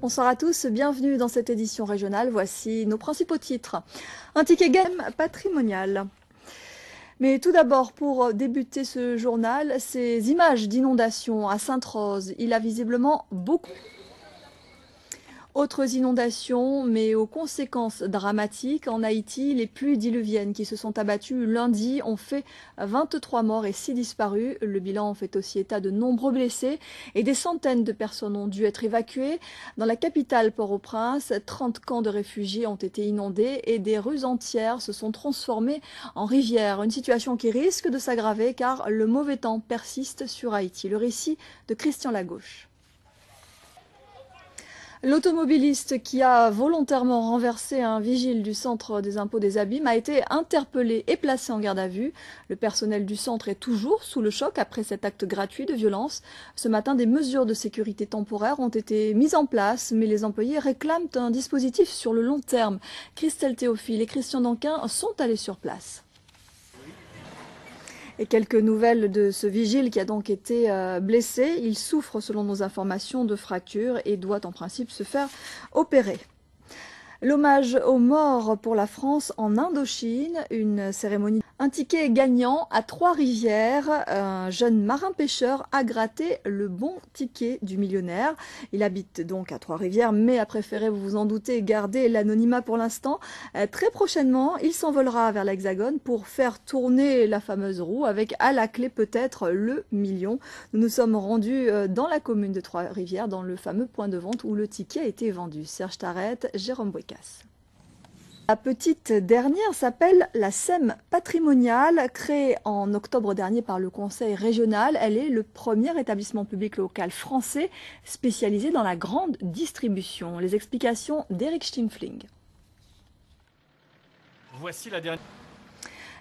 Bonsoir à tous, bienvenue dans cette édition régionale. Voici nos principaux titres. Un ticket game patrimonial. Mais tout d'abord, pour débuter ce journal, ces images d'inondations à Sainte-Rose. Il a visiblement beaucoup. Autres inondations, mais aux conséquences dramatiques. En Haïti, les pluies diluviennes qui se sont abattues lundi ont fait 23 morts et 6 disparus. Le bilan fait aussi état de nombreux blessés et des centaines de personnes ont dû être évacuées. Dans la capitale Port-au-Prince, 30 camps de réfugiés ont été inondés et des rues entières se sont transformées en rivières. Une situation qui risque de s'aggraver car le mauvais temps persiste sur Haïti. Le récit de Christian Lagauche. L'automobiliste qui a volontairement renversé un vigile du centre des impôts des Abîmes a été interpellé et placé en garde à vue. Le personnel du centre est toujours sous le choc après cet acte gratuit de violence. Ce matin, des mesures de sécurité temporaires ont été mises en place, mais les employés réclament un dispositif sur le long terme. Christelle Théophile et Christian Danquin sont allés sur place. Et quelques nouvelles de ce vigile qui a donc été blessé. Il souffre, selon nos informations, de fractures et doit en principe se faire opérer. L'hommage aux morts pour la France en Indochine, une cérémonie. Un ticket gagnant à Trois-Rivières. Un jeune marin-pêcheur a gratté le bon ticket du millionnaire. Il habite donc à Trois-Rivières, mais a préféré, vous vous en doutez, garder l'anonymat pour l'instant. Très prochainement, il s'envolera vers l'Hexagone pour faire tourner la fameuse roue avec à la clé peut-être le million. Nous nous sommes rendus dans la commune de Trois-Rivières, dans le fameux point de vente où le ticket a été vendu. Serge Tarrette, Jérôme Bouécas. La petite dernière s'appelle la SEM patrimoniale, créée en octobre dernier par le Conseil régional. Elle est le premier établissement public local français spécialisé dans la grande distribution. Les explications d'Éric Stimfling. Voici la dernière.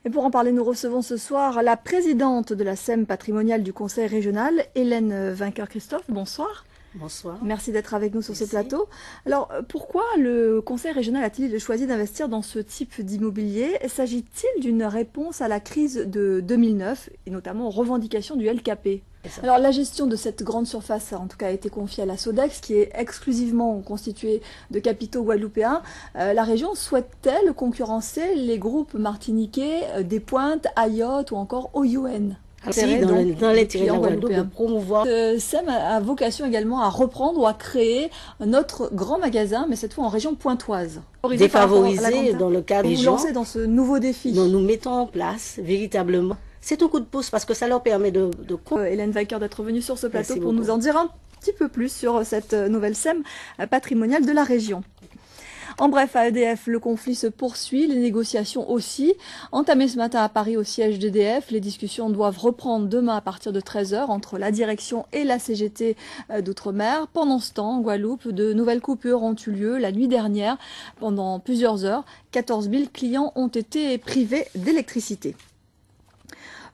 Et pour en parler, nous recevons ce soir la présidente de la SEM patrimoniale du Conseil régional, Hélène Vainqueur-Christophe. Bonsoir. Bonsoir. Merci d'être avec nous sur ce plateau. Alors, pourquoi le Conseil régional a-t-il choisi d'investir dans ce type d'immobilier? S'agit-il d'une réponse à la crise de 2009 et notamment aux revendications du LKP? Alors, la gestion de cette grande surface en tout cas a été confiée à la Sodex, qui est exclusivement constituée de capitaux guadeloupéens. La région souhaite-t-elle concurrencer les groupes martiniquais, Des Pointes, Ayotte ou encore OUN? Si, dans l'intérêt de la Guadeloupe de promouvoir. SEM a vocation également à reprendre ou à créer notre grand magasin, mais cette fois en région pointoise. Défavorisé dans le cadre des gens. Vous lancez dans ce nouveau défi. Nous mettons en place véritablement. C'est un coup de pouce parce que ça leur permet de... Hélène Vainqueur d'être venue sur ce plateau pour nous en dire un petit peu plus sur cette nouvelle SEM patrimoniale de la région. En bref, à EDF, le conflit se poursuit, les négociations aussi. Entamées ce matin à Paris au siège d'EDF, les discussions doivent reprendre demain à partir de 13 h entre la direction et la CGT d'Outre-mer. Pendant ce temps, en Guadeloupe, de nouvelles coupures ont eu lieu la nuit dernière. Pendant plusieurs heures, 14 000 clients ont été privés d'électricité.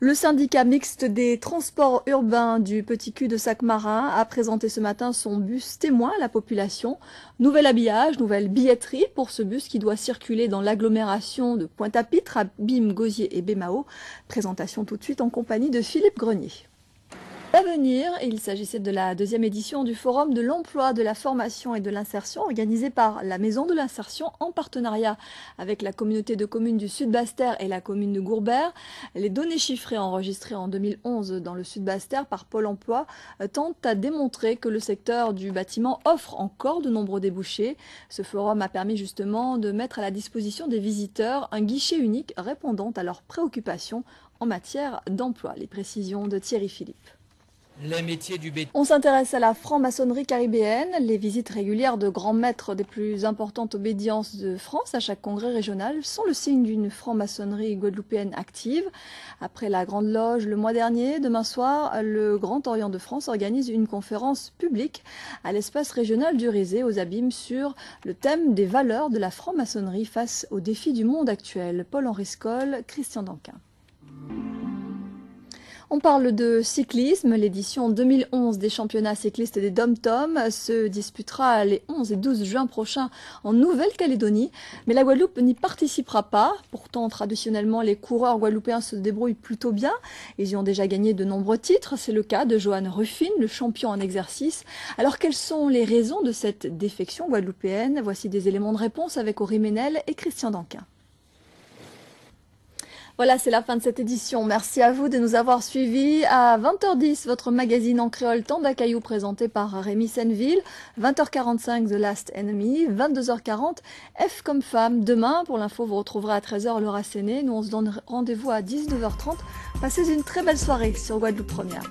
Le syndicat mixte des transports urbains du Petit Cul de Sac-Marin a présenté ce matin son bus témoin à la population. Nouvel habillage, nouvelle billetterie pour ce bus qui doit circuler dans l'agglomération de Pointe-à-Pitre, Abîmes, Gosier et Bémao. Présentation tout de suite en compagnie de Philippe Grenier. À venir, il s'agissait de la deuxième édition du Forum de l'emploi, de la formation et de l'insertion organisé par la Maison de l'insertion en partenariat avec la communauté de communes du Sud-Bas-Terre et la commune de Gourbert. Les données chiffrées enregistrées en 2011 dans le Sud-Bas-Terre par Pôle emploi tentent à démontrer que le secteur du bâtiment offre encore de nombreux débouchés. Ce forum a permis justement de mettre à la disposition des visiteurs un guichet unique répondant à leurs préoccupations en matière d'emploi. Les précisions de Thierry Philippe. Les métiers du béton. On s'intéresse à la franc-maçonnerie caribéenne. Les visites régulières de grands maîtres des plus importantes obédiences de France à chaque congrès régional sont le signe d'une franc-maçonnerie guadeloupéenne active. Après la Grande Loge le mois dernier, demain soir, le Grand Orient de France organise une conférence publique à l'espace régional du Rézé aux Abîmes sur le thème des valeurs de la franc-maçonnerie face aux défis du monde actuel. Paul-Henri Scoll, Christian Danquin. On parle de cyclisme. L'édition 2011 des championnats cyclistes des Dom-Tom se disputera les 11 et 12 juin prochains en Nouvelle-Calédonie. Mais la Guadeloupe n'y participera pas. Pourtant, traditionnellement, les coureurs guadeloupéens se débrouillent plutôt bien. Ils y ont déjà gagné de nombreux titres. C'est le cas de Johan Ruffin, le champion en exercice. Alors, quelles sont les raisons de cette défection guadeloupéenne? Voici des éléments de réponse avec Aurélie Ménel et Christian Danquin. Voilà, c'est la fin de cette édition. Merci à vous de nous avoir suivis. À 20h10, votre magazine en créole Tanda Caillou présenté par Rémi Senneville. 20h45, The Last Enemy. 22h40, F comme femme. Demain, pour l'info, vous retrouverez à 13h Laura Séné. Nous, on se donne rendez-vous à 19h30. Passez une très belle soirée sur Guadeloupe Première.